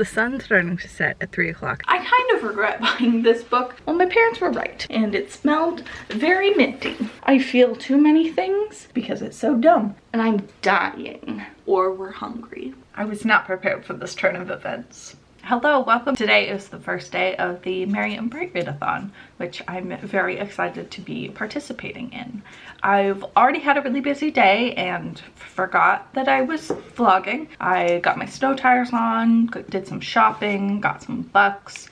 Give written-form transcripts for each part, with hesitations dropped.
The sun's starting to set at 3 o'clock. I kind of regret buying this book. Well, my parents were right, and it smelled very minty. I feel too many things because it's so dumb, and I'm dying, or we're hungry. I was not prepared for this turn of events. Hello, welcome. Today is the first day of the Merry and Bright Readathon, which I'm very excited to be participating in. I've already had a really busy day and forgot that I was vlogging. I got my snow tires on, did some shopping, got some bucks.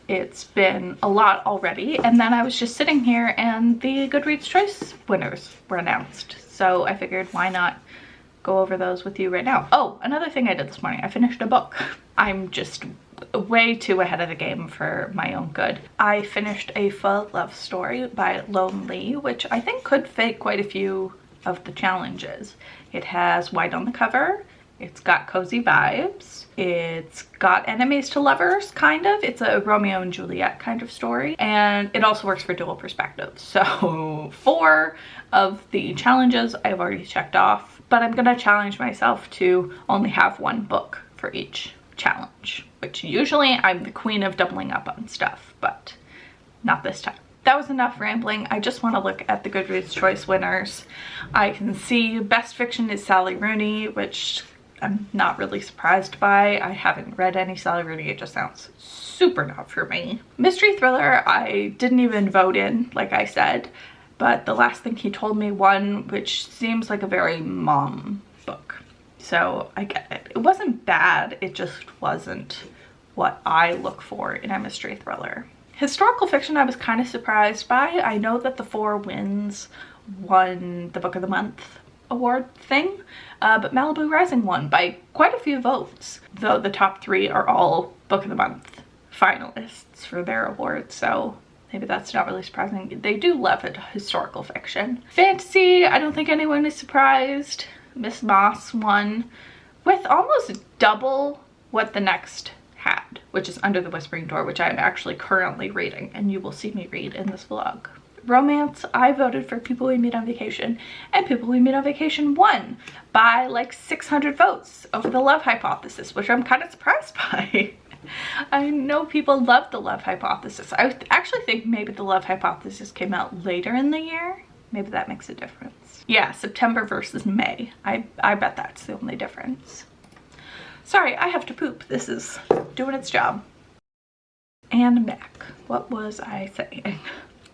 It's been a lot already, and then I was just sitting here and the Goodreads Choice winners were announced. So I figured, why not go over those with you right now. Oh, another thing I did this morning, I finished a book. I'm just way too ahead of the game for my own good. I finished a full love story by Lone Lee, which I think could fit quite a few of the challenges. It has white on the cover, it's got cozy vibes, it's got enemies to lovers, kind of. It's a Romeo and Juliet kind of story, and it also works for dual perspectives. So 4 of the challenges I've already checked off, but I'm gonna challenge myself to only have 1 book for each challenge, which usually I'm the queen of doubling up on stuff, but not this time. That was enough rambling. I just want to look at the Goodreads Choice winners. I can see Best Fiction is Sally Rooney, which I'm not really surprised by. I haven't read any Sally Rooney. It just sounds super not for me. Mystery Thriller, I didn't even vote in, like I said, but The Last Thing He Told Me won, which seems like a very mom book. So I get it. It wasn't bad, it just wasn't what I look for in a mystery thriller. Historical fiction I was kind of surprised by. I know that The Four Winds won the Book of the Month award thing, but Malibu Rising won by quite a few votes, though the top 3 are all Book of the Month finalists for their awards, so maybe that's not really surprising. They do love it, historical fiction. Fantasy, I don't think anyone is surprised. Miss Moss won with almost double what the next had, which is Under the Whispering Door, which I'm actually currently reading, and you will see me read in this vlog. Romance, I voted for People We Meet on Vacation, and People We Meet on Vacation won by like 600 votes over The Love Hypothesis, which I'm kind of surprised by. I know people love The Love Hypothesis. I actually think maybe The Love Hypothesis came out later in the year. Maybe that makes a difference. Yeah, September versus May. I bet that's the only difference. Sorry, I have to poop. This is doing its job. And I'm back. What was I saying?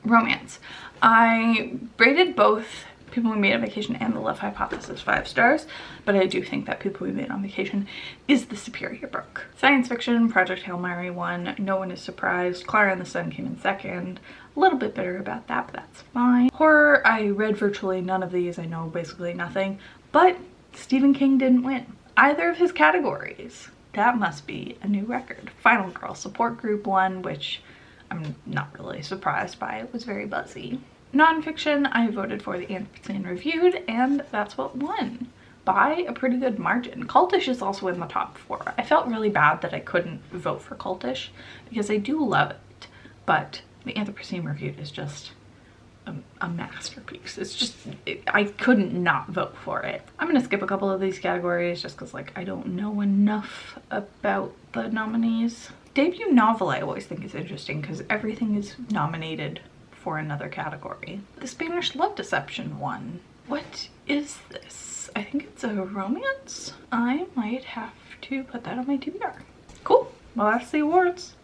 Romance. I rated both People We Meet on Vacation and The Love Hypothesis 5 stars, but I do think that People We Meet on Vacation is the superior book. Science fiction, Project Hail Mary won. No one is surprised. Clara and the Sun came in second. A little bit bitter about that, but that's fine. Horror, I read virtually none of these. I know basically nothing, but Stephen King didn't win either of his categories. That must be a new record. Final Girl Support Group won, which I'm not really surprised by. It was very buzzy. Nonfiction, I voted for The Anthropocene Reviewed, and that's what won by a pretty good margin. Cultish is also in the top 4. I felt really bad that I couldn't vote for Cultish because I do love it, but The Anthropocene Reviewed is just a masterpiece. It's just, I couldn't not vote for it. I'm gonna skip a couple of these categories just because like I don't know enough about the nominees. Debut novel I always think is interesting because everything is nominated for another category. The Spanish Love Deception won. What is this? I think it's a romance. I might have to put that on my TBR. Cool. Well, that's the awards.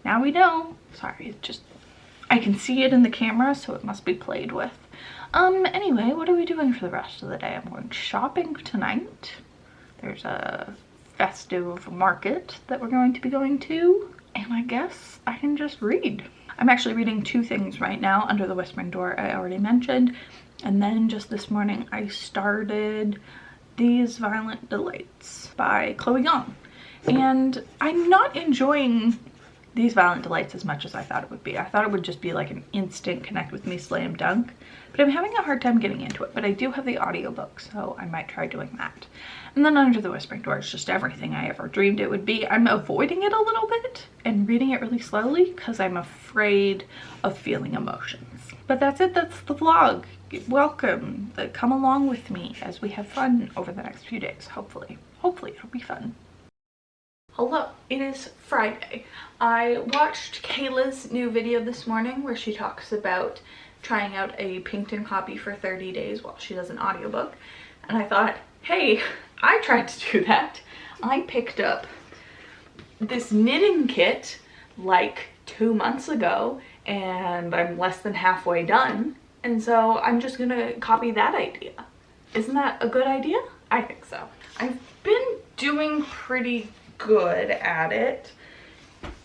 Now we know. Sorry, it just, I can see it in the camera, so it must be played with. Anyway, what are we doing for the rest of the day? I'm going shopping tonight. There's a festive market that we're going to be going to, and I guess I can just read. I'm actually reading 2 things right now. Under the Whispering Door, I already mentioned, and then just this morning I started These Violent Delights by Gong, and I'm not enjoying These Violent Delights as much as I thought it would be. I thought it would just be like an instant connect with me slam dunk, but I'm having a hard time getting into it. But I do have the audiobook, so I might try doing that. And then Under the Whispering Door is just everything I ever dreamed it would be. I'm avoiding it a little bit and reading it really slowly because I'm afraid of feeling emotions. But that's it, that's the vlog. Welcome, come along with me as we have fun over the next few days, hopefully. Hopefully it'll be fun. Hello, it is Friday. I watched Kayla's new video this morning where she talks about trying out a Pinkton copy for 30 days while she does an audiobook. And I thought, hey, I tried to do that. I picked up this knitting kit like 2 months ago and I'm less than halfway done. And so I'm just gonna copy that idea. Isn't that a good idea? I think so. I've been doing pretty good at it.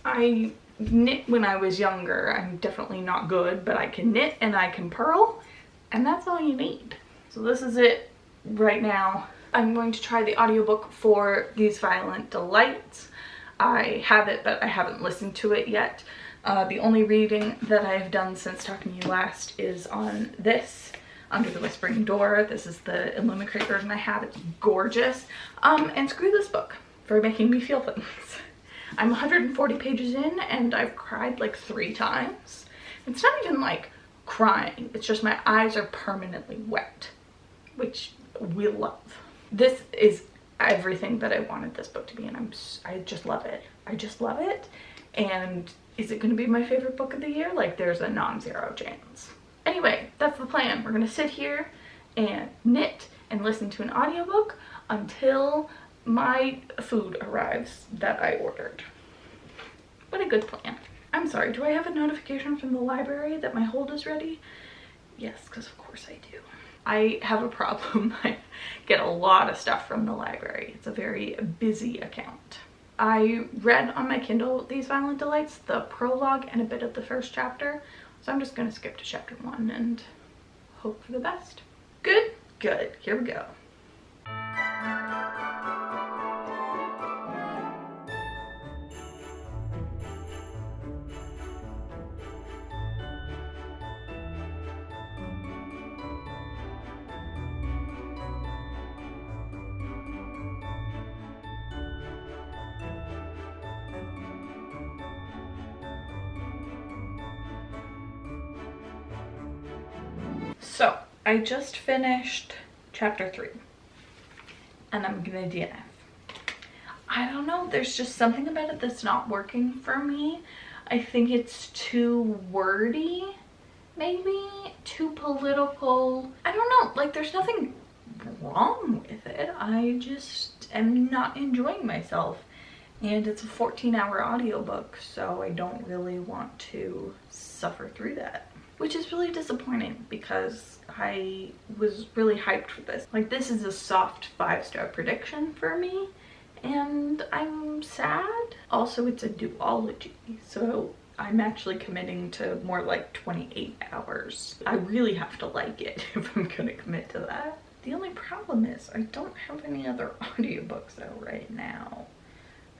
I knit when I was younger. I'm definitely not good, but I can knit and I can purl, and that's all you need. So this is it right now. I'm going to try the audiobook for These Violent Delights. I have it, but I haven't listened to it yet. The only reading that I've done since talking to you last is on this, Under the Whispering Door. This is the Illumicrate version I have. It's gorgeous. And screw this book for making me feel things. I'm 140 pages in and I've cried like 3 times. It's not even like crying. It's just my eyes are permanently wet, which we love. This is everything that I wanted this book to be, and I just love it. I just love it. And is it going to be my favorite book of the year? Like, there's a non-zero chance. Anyway, that's the plan. We're going to sit here and knit and listen to an audiobook until my food arrives that I ordered. What a good plan. I'm sorry, do I have a notification from the library that my hold is ready? Yes, because of course I do. I have a problem. I get a lot of stuff from the library. It's a very busy account. I read on my Kindle These Violent Delights, the prologue and a bit of the first chapter. So I'm just going to skip to chapter 1 and hope for the best. Good? Good. Here we go. So, I just finished chapter 3 and I'm gonna DNF. I don't know, there's just something about it that's not working for me. I think it's too wordy, maybe, too political. I don't know, like there's nothing wrong with it. I just am not enjoying myself. And it's a 14-hour audiobook, so I don't really want to suffer through that. Which is really disappointing because I was really hyped for this. Like, this is a soft 5-star prediction for me and I'm sad. Also, it's a duology, so I'm actually committing to more like 28 hours. I really have to like it if I'm gonna commit to that. The only problem is I don't have any other audiobooks out right now.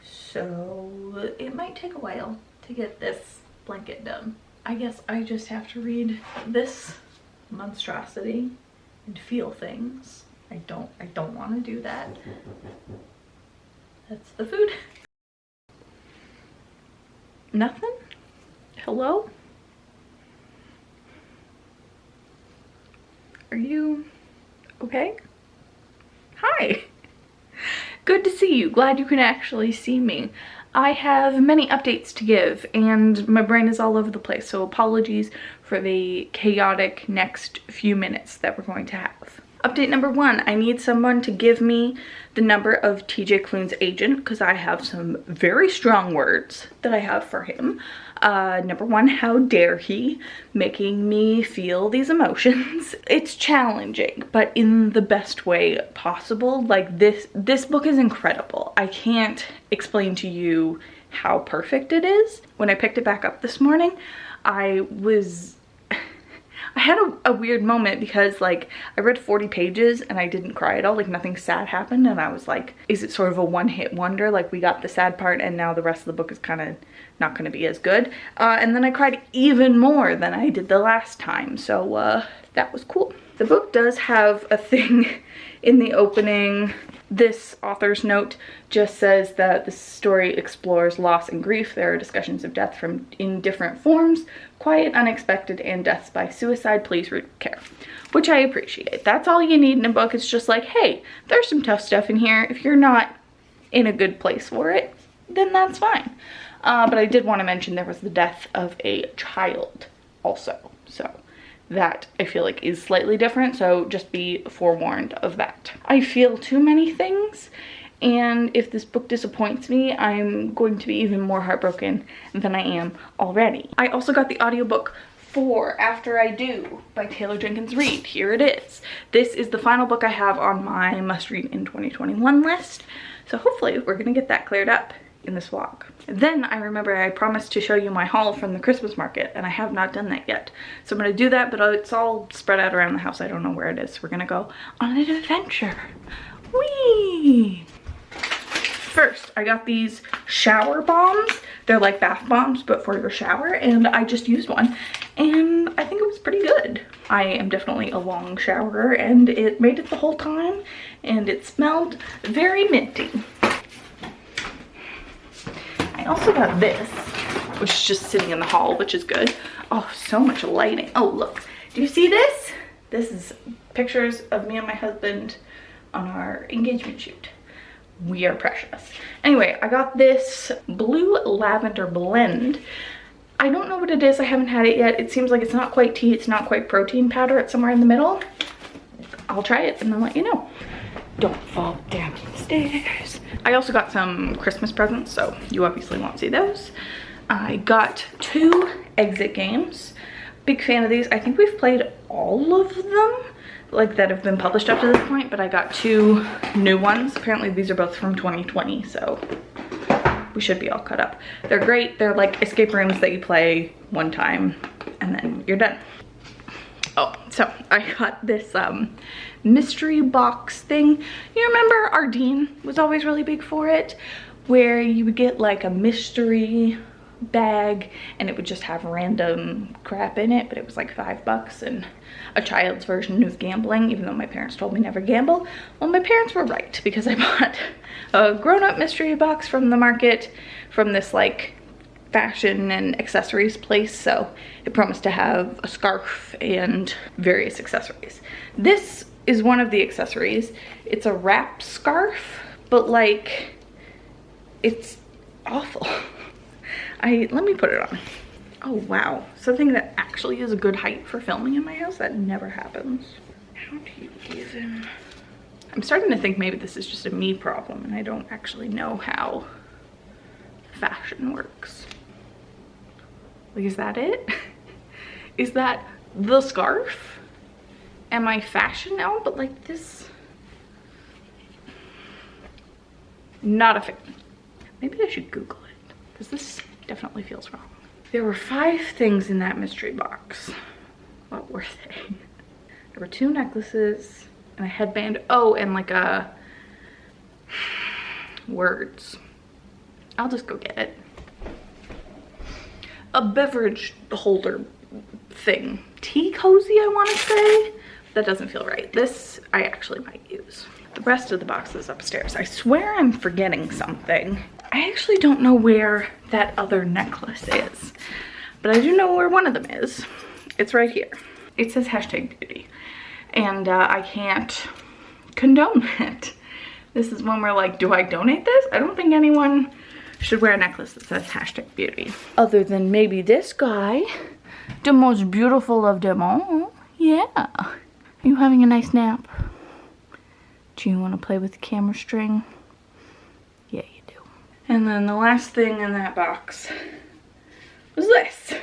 So it might take a while to get this blanket done. I guess I just have to read this monstrosity and feel things. I don't want to do that. That's the food. Nothing? Hello? Are you okay? Hi. Good to see you. Glad you can actually see me. I have many updates to give and my brain is all over the place, so apologies for the chaotic next few minutes that we're going to have. Update number 1, I need someone to give me the number of TJ Klune's agent because I have some very strong words that I have for him. Number 1, how dare he, making me feel these emotions. It's challenging, but in the best way possible. Like this book is incredible. I can't explain to you how perfect it is. When I picked it back up this morning, I had a weird moment because like I read 40 pages and I didn't cry at all, like nothing sad happened, and I was like, is it sort of a one-hit wonder, like we got the sad part and now the rest of the book is kind of not going to be as good, and then I cried even more than I did the last time, so that was cool. The book does have a thing in the opening. This author's note just says that the story explores loss and grief. There are discussions of death in different forms, quiet, unexpected, and deaths by suicide. Please read with care, which I appreciate. That's all you need in a book. It's just like, hey, there's some tough stuff in here. If you're not in a good place for it, then that's fine. But I did want to mention there was the death of a child also. So that I feel like is slightly different. So just be forewarned of that. I feel too many things. And if this book disappoints me, I'm going to be even more heartbroken than I am already. I also got the audiobook for After I Do by Taylor Jenkins Reid. Here it is. This is the final book I have on my must read in 2021 list. So hopefully we're gonna get that cleared up in this vlog. Then I remember I promised to show you my haul from the Christmas market, and I have not done that yet. So I'm gonna do that, but it's all spread out around the house. I don't know where it is. We're gonna go on an adventure. Whee! First, I got these shower bombs. They're like bath bombs, but for your shower, and I just used one, and I think it was pretty good. I am definitely a long showerer, and it made it the whole time, and it smelled very minty. I also got this, which is just sitting in the hall, which is good. Oh, so much lighting. Oh, look. Do you see this? This is pictures of me and my husband on our engagement shoot. We are precious. Anyway, I got this blue lavender blend. I don't know what it is. I haven't had it yet. It seems like it's not quite tea. It's not quite protein powder. It's somewhere in the middle. I'll try it and then let you know. Don't fall down the stairs. I also got some Christmas presents, so you obviously won't see those. I got 2 exit games. Big fan of these. I think we've played all of them, like that have been published up to this point, but I got 2 new ones. Apparently these are both from 2020, so we should be all caught up. They're great. They're like escape rooms that you play one time and then you're done. Oh, so I got this mystery box thing. You remember Ardeen was always really big for it, where you would get like a mystery bag and it would just have random crap in it, but it was like $5 and a child's version of gambling, even though my parents told me never gamble. Well, my parents were right, because I bought a grown-up mystery box from the market from this like fashion and accessories place. So it promised to have a scarf and various accessories. This is one of the accessories. It's a wrap scarf, but like it's awful. Let me put it on. Oh wow, something that actually is a good height for filming in my house. That never happens. How do you even? I'm starting to think maybe this is just a me problem and I don't actually know how fashion works. Like, is that it? Is that the scarf? Am I fashion now? But like this, not a fan. Maybe I should Google it, because this definitely feels wrong. There were 5 things in that mystery box. What were they? There were 2 necklaces and a headband. Oh, and like a words. I'll just go get it. A beverage holder thing. Tea cozy, I want to say. That doesn't feel right. This I actually might use. The rest of the box is upstairs. I swear I'm forgetting something. I actually don't know where that other necklace is, but I do know where one of them is. It's right here. It says #beauty, and I can't condone it. This is one where like, do I donate this? I don't think anyone should wear a necklace that says #beauty. Other than maybe this guy, the most beautiful of them all. Yeah. Are you having a nice nap? Do you want to play with the camera string? Yeah, you do. And then the last thing in that box was this.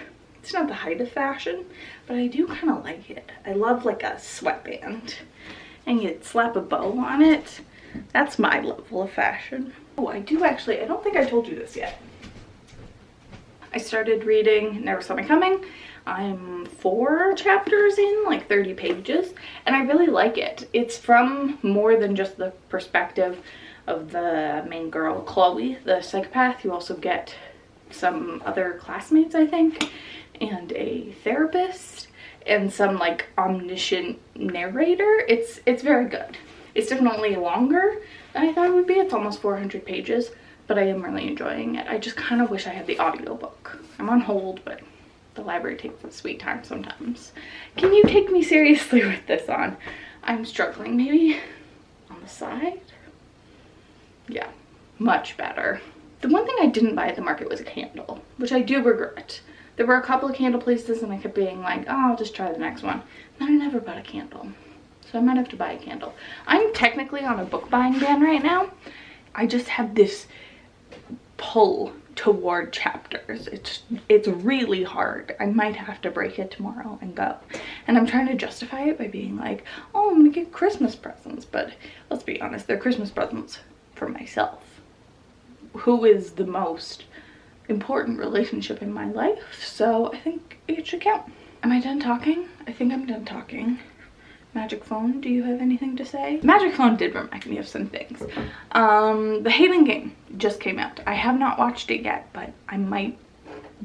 It's not the height of fashion, but I do kind of like it. I love like a sweatband, and you slap a bow on it. That's my level of fashion. Oh, I do actually, I don't think I told you this yet. I started reading Never Saw Me Coming. I'm 4 chapters in, like 30 pages, and I really like it. It's from more than just the perspective of the main girl, Chloe, the psychopath. You also get some other classmates, I think, and a therapist, and some like omniscient narrator. It's very good. It's definitely longer than I thought it would be. It's almost 400 pages, but I am really enjoying it. I just kind of wish I had the audiobook. I'm on hold, but the library takes its sweet time sometimes. Can you take me seriously with this on? I'm struggling. Maybe on the side? Yeah, much better. The one thing I didn't buy at the market was a candle, which I do regret. There were a couple of candle places and I kept being like, oh, I'll just try the next one. And I never bought a candle. So I might have to buy a candle. I'm technically on a book buying ban right now. I just have this pull toward chapters. It's really hard. I might have to break it tomorrow and go. And I'm trying to justify it by being like, oh, I'm gonna get Christmas presents. But let's be honest, they're Christmas presents for myself. Who is the most important relationship in my life? So I think it should count. Am I done talking? I think I'm done talking. Magic Phone, do you have anything to say? Magic Phone did remind me of some things. The Haig game just came out. I have not watched it yet, but I might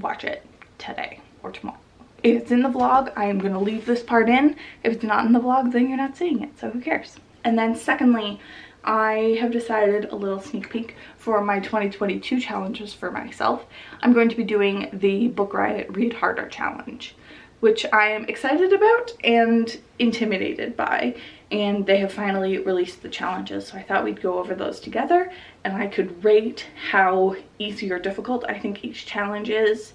watch it today or tomorrow. If it's in the vlog, I am gonna leave this part in. If it's not in the vlog, then you're not seeing it, so who cares? And then secondly, I have decided, a little sneak peek, for my 2022 challenges for myself. I'm going to be doing the Book Riot Read Harder challenge, which I am excited about and intimidated by. And they have finally released the challenges, so I thought we'd go over those together and I could rate how easy or difficult I think each challenge is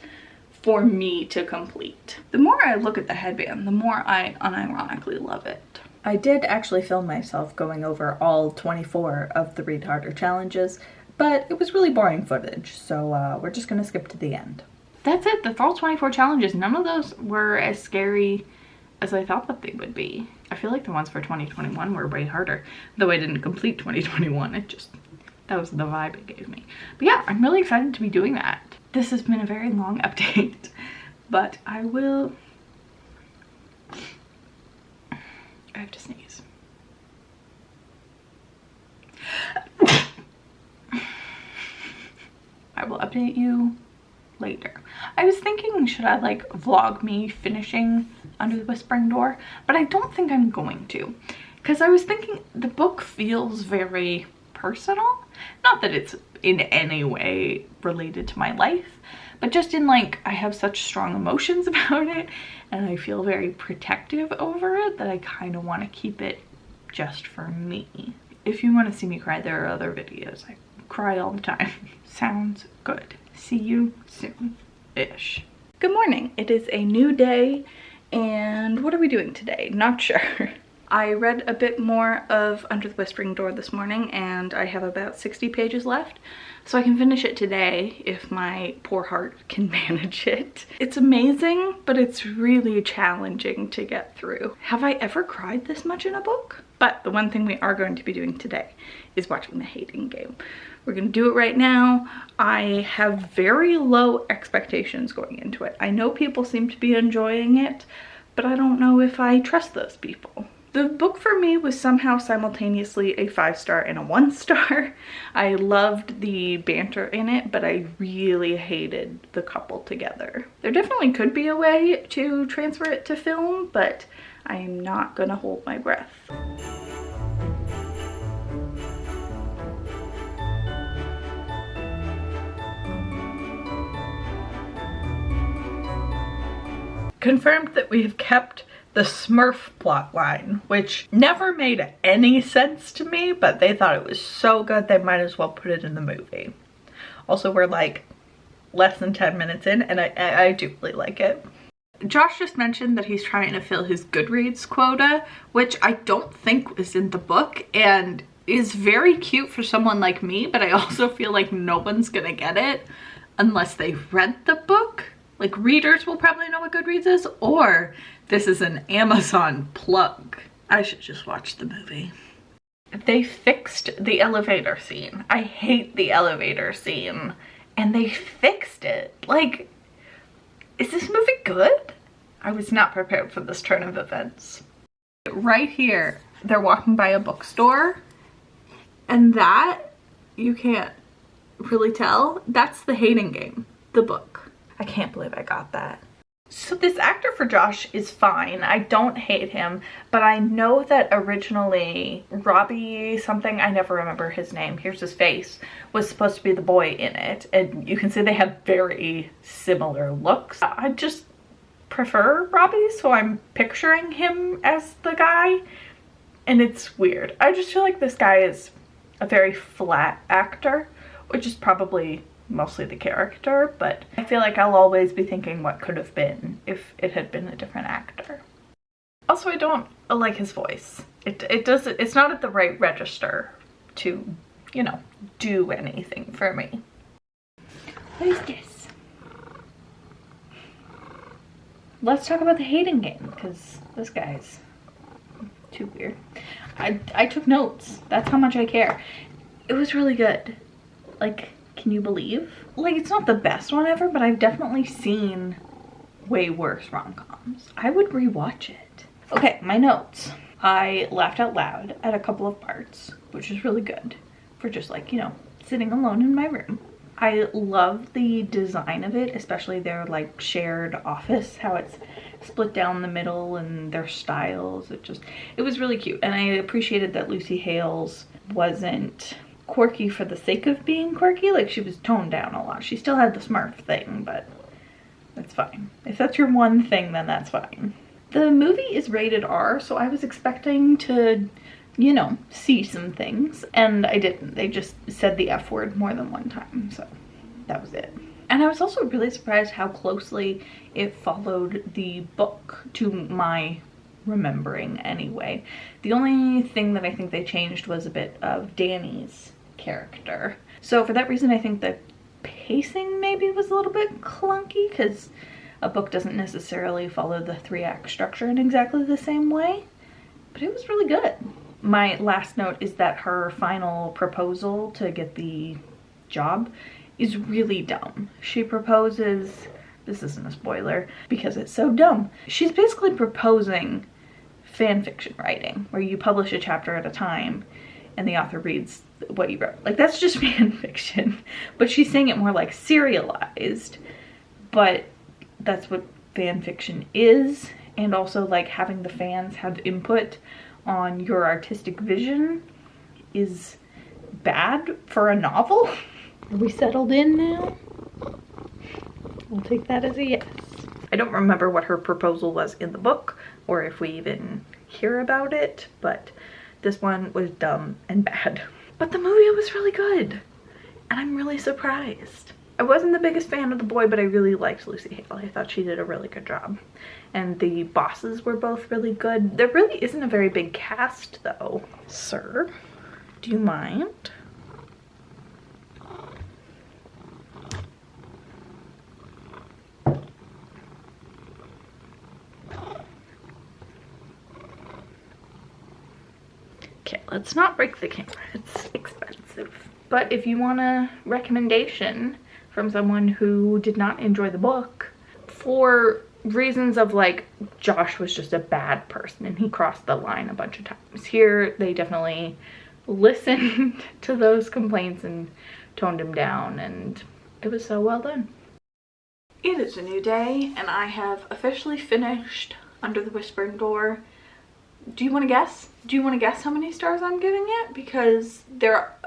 for me to complete. The more I look at the headband, the more I unironically love it. I did actually film myself going over all 24 of the Read Harder challenges, but it was really boring footage, so we're just gonna skip to the end. That's it, that's all 24 challenges. None of those were as scary as I thought that they would be. I feel like the ones for 2021 were way harder, though I didn't complete 2021. That was the vibe it gave me. But yeah, I'm really excited to be doing that. This has been a very long update, but I have to sneeze. I will update you later. I was thinking, should I like vlog me finishing Under the Whispering Door? But I don't think I'm going to, because I was thinking the book feels very personal. Not that it's in any way related to my life, but just in like, I have such strong emotions about it and I feel very protective over it that I kind of want to keep it just for me. If you want to see me cry, there are other videos. I cry all the time. Sounds good. See you soon-ish. Good morning. It is a new day, and what are we doing today? Not sure. I read a bit more of Under the Whispering Door this morning, and I have about 60 pages left, so I can finish it today if my poor heart can manage it. It's amazing, but it's really challenging to get through. Have I ever cried this much in a book? But the one thing we are going to be doing today is watching the Haig game. We're gonna do it right now. I have very low expectations going into it. I know people seem to be enjoying it, but I don't know if I trust those people. The book for me was somehow simultaneously a 5-star and a 1-star. I loved the banter in it, but I really hated the couple together. There definitely could be a way to transfer it to film, but I'm not gonna hold my breath. Confirmed that we have kept the Smurf plotline, which never made any sense to me, but they thought it was so good they might as well put it in the movie. Also, we're like less than 10 minutes in, and I do really like it. Josh just mentioned that he's trying to fill his Goodreads quota, which I don't think was in the book, and is very cute for someone like me, but I also feel like no one's gonna get it unless they've read the book. Like, readers will probably know what Goodreads is, or this is an Amazon plug. I should just watch the movie. They fixed the elevator scene. I hate the elevator scene. And they fixed it. Like, is this movie good? I was not prepared for this turn of events. Right here, they're walking by a bookstore, and that, you can't really tell, that's the Haig game, the book. I can't believe I got that. So this actor for Josh is fine. I don't hate him, but I know that originally Robbie something, I never remember his name, here's his face, was supposed to be the boy in it. And you can see they have very similar looks. I just prefer Robbie, so I'm picturing him as the guy, and it's weird. I just feel like this guy is a very flat actor, which is probably mostly the character, but I feel like I'll always be thinking what could have been if it had been a different actor. Also, I don't like his voice. It's not at the right register to, you know, do anything for me. What is this? Let's talk about the hating game, because this guy's too weird. I took notes. That's how much I care. It was really good. Like, can you believe? Like, it's not the best one ever, but I've definitely seen way worse rom-coms. I would rewatch it. Okay, my notes. I laughed out loud at a couple of parts, which is really good for just like, you know, sitting alone in my room. I love the design of it, especially their like shared office, how it's split down the middle and their styles. It was really cute. And I appreciated that Lucy Hale's wasn't quirky for the sake of being quirky. Like, she was toned down a lot. She still had the Smurf thing, but that's fine. If that's your one thing, then that's fine. The movie is rated R, so I was expecting to, you know, see some things, and I didn't. They just said the F word more than one time, so that was it. And I was also really surprised how closely it followed the book, to my remembering anyway. The only thing that I think they changed was a bit of Danny's character. So for that reason, I think the pacing maybe was a little bit clunky, because a book doesn't necessarily follow the 3-act structure in exactly the same way, but it was really good. My last note is that her final proposal to get the job is really dumb. She proposes, this isn't a spoiler because it's so dumb, she's basically proposing fan fiction writing, where you publish a chapter at a time and the author reads what you wrote. Like, that's just fan fiction, but she's saying it more like serialized, but that's what fan fiction is. And also, like, having the fans have input on your artistic vision is bad for a novel. Are we settled in now? I'll take that as a yes. I don't remember what her proposal was in the book, or if we even hear about it, but this one was dumb and bad. But the movie was really good, and I'm really surprised. I wasn't the biggest fan of the boy, but I really liked Lucy Hale. I thought she did a really good job. And the bosses were both really good. There really isn't a very big cast, though. Sir, do you mind? Okay, let's not break the camera. It's expensive. But if you want a recommendation from someone who did not enjoy the book for reasons of, like, Josh was just a bad person and he crossed the line a bunch of times. Here, they definitely listened to those complaints and toned him down, and it was so well done. It is a new day, and I have officially finished Under the Whispering Door. Do you want to guess? Do you want to guess how many stars I'm giving it? Because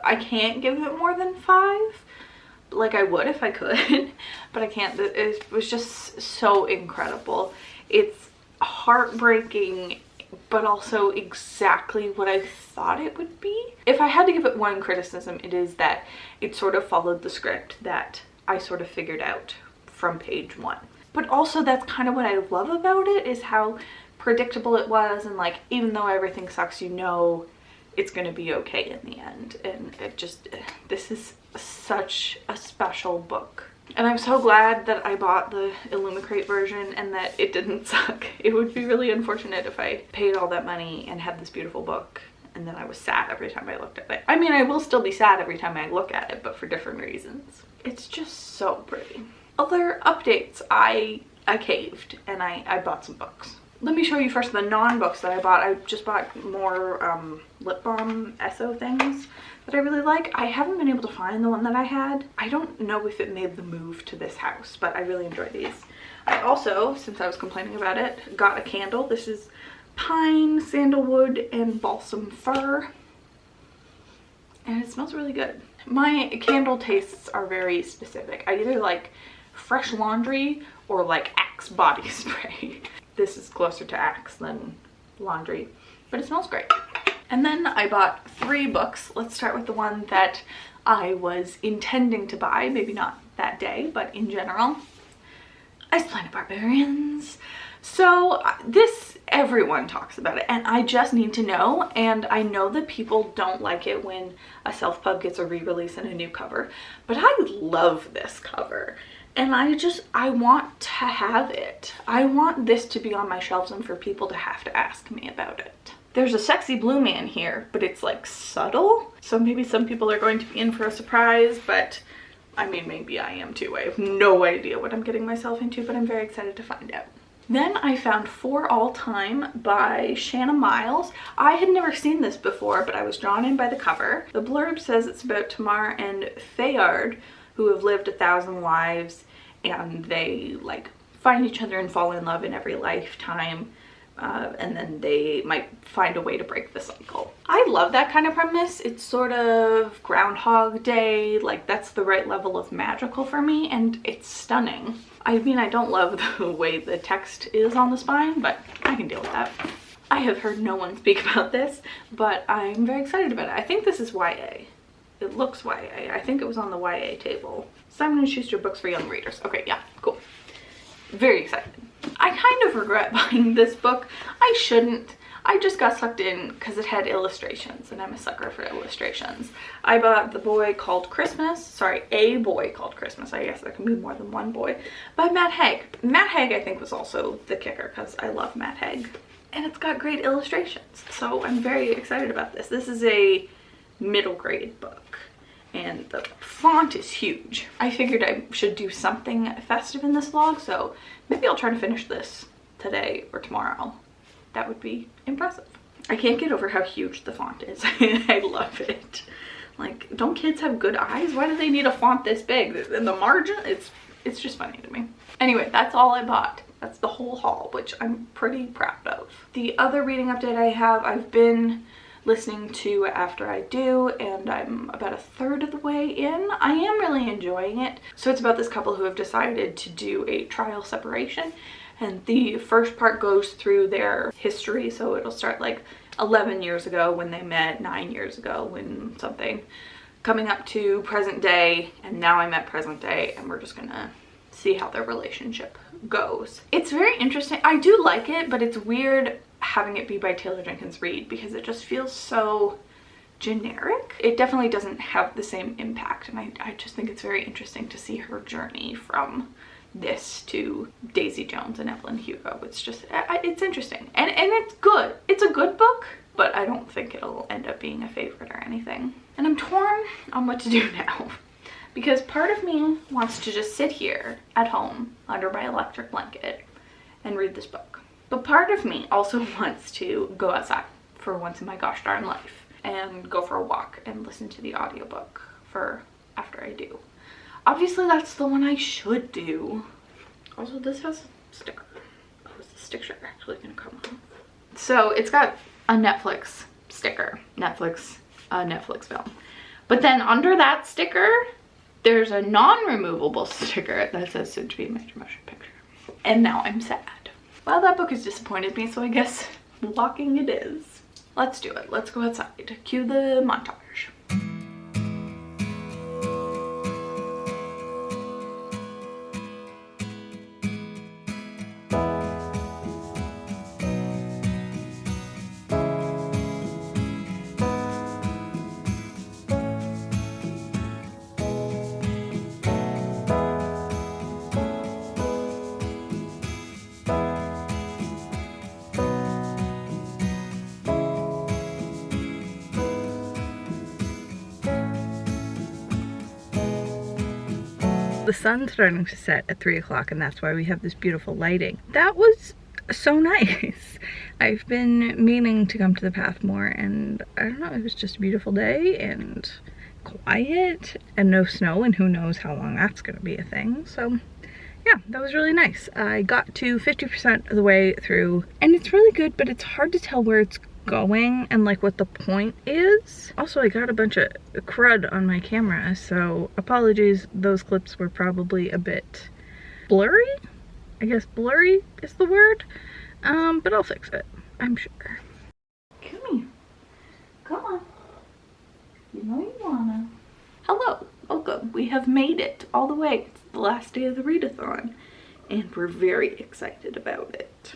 I can't give it more than 5. Like, I would if I could, but I can't. It was just so incredible. It's heartbreaking, but also exactly what I thought it would be. If I had to give it one criticism, it is that it sort of followed the script that I sort of figured out from page 1. But also, that's kind of what I love about it, is how predictable it was, and like, even though everything sucks, you know it's gonna be okay in the end. And it just, this is such a special book, and I'm so glad that I bought the Illumicrate version and that it didn't suck. It would be really unfortunate if I paid all that money and had this beautiful book and then I was sad every time I looked at it. I mean, I will still be sad every time I look at it, but for different reasons. It's just so pretty. Other updates, I caved and I bought some books. Let me show you first the non-books that I bought. I just bought more lip balm Esso things that I really like. I haven't been able to find the one that I had. I don't know if it made the move to this house, but I really enjoy these. I also, since I was complaining about it, got a candle. This is pine, sandalwood, and balsam fir, and it smells really good. My candle tastes are very specific. I either like fresh laundry or like Axe body spray. This is closer to Axe than laundry, but it smells great. And then I bought 3 books. Let's start with the one that I was intending to buy, maybe not that day, but in general. I was playing Barbarians. So this, everyone talks about it, and I just need to know, and I know that people don't like it when a self-pub gets a re-release and a new cover, but I love this cover. And I want to have it. I want this to be on my shelves and for people to have to ask me about it. There's a sexy blue man here, but it's like subtle. So maybe some people are going to be in for a surprise, but I mean, maybe I am too. I have no idea what I'm getting myself into, but I'm very excited to find out. Then I found For All Time by Shanna Miles. I had never seen this before, but I was drawn in by the cover. The blurb says it's about Tamar and Fayard, who have lived 1,000 lives, and they like find each other and fall in love in every lifetime, and then they might find a way to break the cycle. I love that kind of premise. It's sort of Groundhog Day, like that's the right level of magical for me, and it's stunning. I mean, I don't love the way the text is on the spine, but I can deal with that. I have heard no one speak about this, but I'm very excited about it. I think this is YA. It looks YA. I think it was on the YA table. Simon & Schuster books for young readers. Okay, yeah, cool. Very excited. I kind of regret buying this book. I shouldn't. I just got sucked in because it had illustrations, and I'm a sucker for illustrations. I bought The Boy Called Christmas. Sorry, A Boy Called Christmas. I guess there can be more than one boy. By Matt Haig. Matt Haig, I think, was also the kicker because I love Matt Haig. And it's got great illustrations, so I'm very excited about this. This is a middle grade book, and the font is huge. I figured I should do something festive in this vlog, so maybe I'll try to finish this today or tomorrow. That would be impressive. I can't get over how huge the font is. I love it. Like, don't kids have good eyes? Why do they need a font this big? In the margin, it's just funny to me. Anyway, that's all I bought. That's the whole haul, which I'm pretty proud of. The other reading update I have, I've been listening to After I Do, and I'm about 1/3 of the way in. I am really enjoying it. So it's about this couple who have decided to do a trial separation, and the first part goes through their history. So it'll start like 11 years ago when they met, 9 years ago when something, coming up to present day, and now I'm at present day, and we're just gonna see how their relationship goes. It's very interesting. I do like it, but it's weird having it be by Taylor Jenkins Reid because it just feels so generic. It definitely doesn't have the same impact, and I just think it's very interesting to see her journey from this to Daisy Jones and Evelyn Hugo. It's just, it's interesting, and it's good. It's a good book, but I don't think it'll end up being a favorite or anything. And I'm torn on what to do now. Because part of me wants to just sit here at home under my electric blanket and read this book. But part of me also wants to go outside for once in my gosh darn life and go for a walk and listen to the audiobook for After I Do. Obviously that's the one I should do. Also, this has a sticker. Oh, is the sticker actually gonna come off? So it's got a Netflix sticker. Netflix film. But then under that sticker, there's a non-removable sticker that says soon to be major motion picture. And now I'm sad. Well, that book has disappointed me, so I guess walking it is. Let's do it. Let's go outside. Cue the montage. The sun's starting to set at 3 o'clock, and that's why we have this beautiful lighting. That was so nice. I've been meaning to come to the path more, and I don't know, it was just a beautiful day and quiet and no snow, and who knows how long that's gonna be a thing. So yeah, that was really nice. I got to 50% of the way through, and it's really good, but it's hard to tell where it's going and like what the point is. Also, I got a bunch of crud on my camera, so apologies, those clips were probably a bit blurry. I guess blurry is the word, but I'll fix it, I'm sure. Come here, come on, you know you wanna. Hello, welcome. We have made it all the way. It's the last day of the Readathon, and we're very excited about it.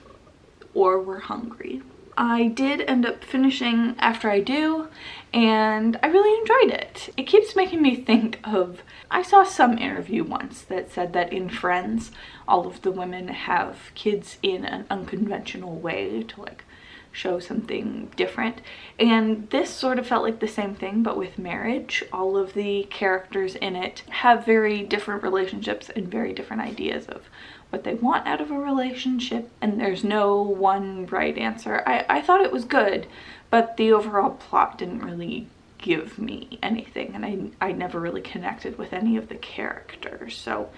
Or we're hungry. I did end up finishing After I Do, and I really enjoyed it. It keeps making me think of, I saw some interview once that said that in Friends, all of the women have kids in an unconventional way to like show something different. And this sort of felt like the same thing, but with marriage. All of the characters in it have very different relationships and very different ideas of what they want out of a relationship, and there's no one right answer. I thought it was good, but the overall plot didn't really give me anything, and I never really connected with any of the characters, so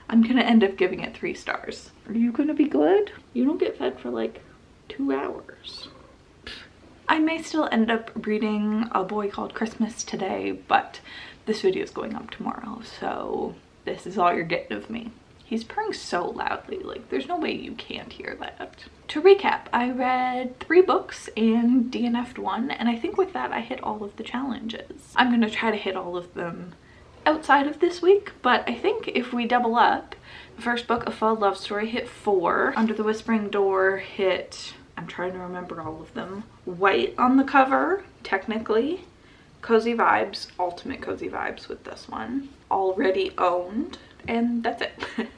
I'm gonna end up giving it 3 stars. Are you gonna be good? You don't get fed for like 2 hours. I may still end up reading A Boy Called Christmas today, but this video is going up tomorrow, so this is all you're getting of me. He's purring so loudly, like there's no way you can't hear that. To recap, I read 3 books and DNF'd 1, and I think with that I hit all of the challenges. I'm gonna try to hit all of them outside of this week, but I think if we double up, the first book, A Fall Love Story, hit 4. Under the Whispering Door hit, I'm trying to remember all of them. White on the cover, technically. Cozy Vibes, ultimate cozy vibes with this one. Already Owned, and that's it.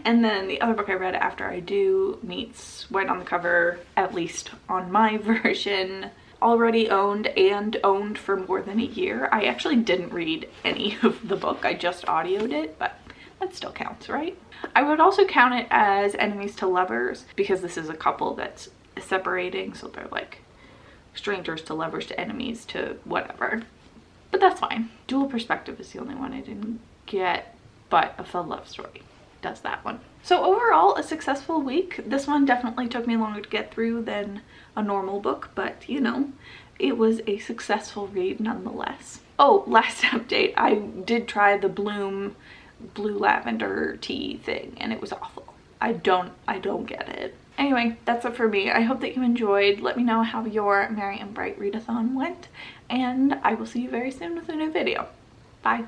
And then the other book I read, After I Do, meets White on the cover, at least on my version. Already Owned and owned for more than a year. I actually didn't read any of the book, I just audioed it, but that still counts, right? I would also count it as enemies to lovers, because this is a couple that's separating, so they're like strangers to lovers to enemies to whatever. But that's fine. Dual Perspective is the only one I didn't get, but A Fell Love Story does that one. So overall, a successful week. This one definitely took me longer to get through than a normal book, but you know, it was a successful read nonetheless. Oh, last update, I did try the Bloom blue lavender tea thing, and it was awful. I don't get it. Anyway, that's it for me. I hope that you enjoyed. Let me know how your Merry and Bright Readathon went, and I will see you very soon with a new video. Bye.